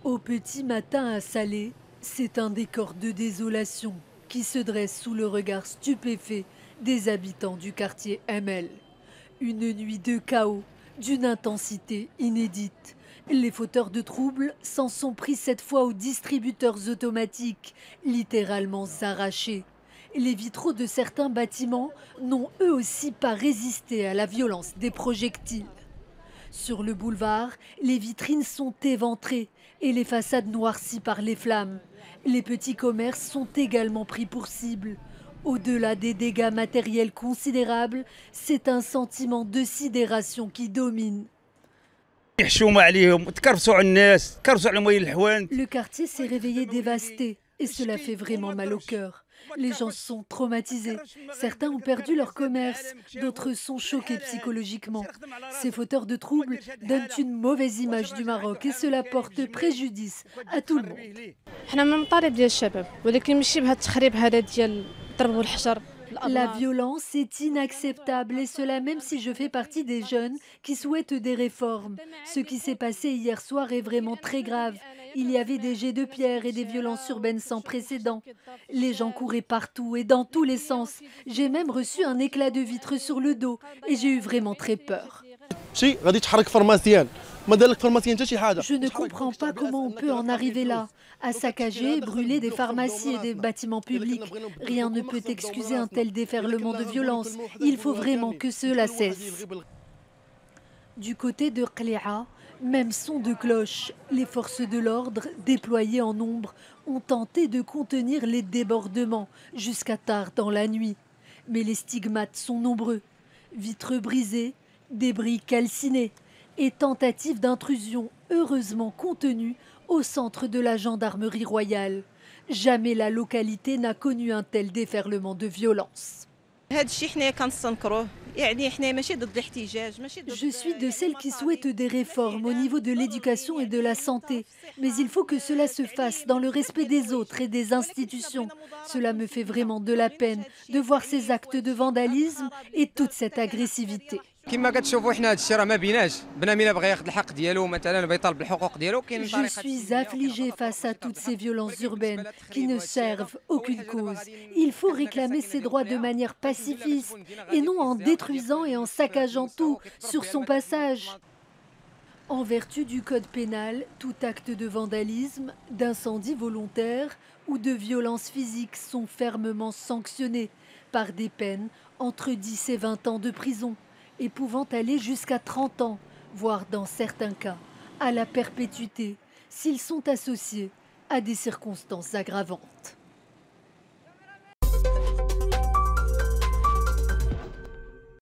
Au petit matin à Salé, c'est un décor de désolation qui se dresse sous le regard stupéfait des habitants du quartier ML. Une nuit de chaos, d'une intensité inédite. Les fauteurs de troubles s'en sont pris cette fois aux distributeurs automatiques, littéralement arrachés. Les vitraux de certains bâtiments n'ont eux aussi pas résisté à la violence des projectiles. Sur le boulevard, les vitrines sont éventrées et les façades noircies par les flammes. Les petits commerces sont également pris pour cible. Au-delà des dégâts matériels considérables, c'est un sentiment de sidération qui domine. Le quartier s'est réveillé dévasté et cela fait vraiment mal au cœur. Les gens sont traumatisés. Certains ont perdu leur commerce, d'autres sont choqués psychologiquement. Ces fauteurs de troubles donnent une mauvaise image du Maroc et cela porte préjudice à tout le monde. La violence est inacceptable et cela même si je fais partie des jeunes qui souhaitent des réformes. Ce qui s'est passé hier soir est vraiment très grave. Il y avait des jets de pierre et des violences urbaines sans précédent. Les gens couraient partout et dans tous les sens. J'ai même reçu un éclat de vitre sur le dos et j'ai eu vraiment très peur. Je ne comprends pas comment on peut en arriver là, à saccager et brûler des pharmacies et des bâtiments publics. Rien ne peut excuser un tel déferlement de violence. Il faut vraiment que cela cesse. Du côté de Qléa, même son de cloche, les forces de l'ordre, déployées en nombre, ont tenté de contenir les débordements jusqu'à tard dans la nuit. Mais les stigmates sont nombreux. Vitres brisées, débris calcinés et tentatives d'intrusion heureusement contenues au centre de la gendarmerie royale. Jamais la localité n'a connu un tel déferlement de violence. Je suis de celles qui souhaitent des réformes au niveau de l'éducation et de la santé. Mais il faut que cela se fasse dans le respect des autres et des institutions. Cela me fait vraiment de la peine de voir ces actes de vandalisme et toute cette agressivité. Je suis affligée face à toutes ces violences urbaines qui ne servent aucune cause. Il faut réclamer ses droits de manière pacifiste et non en détruisant et en saccageant tout sur son passage. En vertu du code pénal, tout acte de vandalisme, d'incendie volontaire ou de violence physique sont fermement sanctionnés par des peines entre 10 et 20 ans de prison et pouvant aller jusqu'à 30 ans, voire dans certains cas, à la perpétuité, s'ils sont associés à des circonstances aggravantes.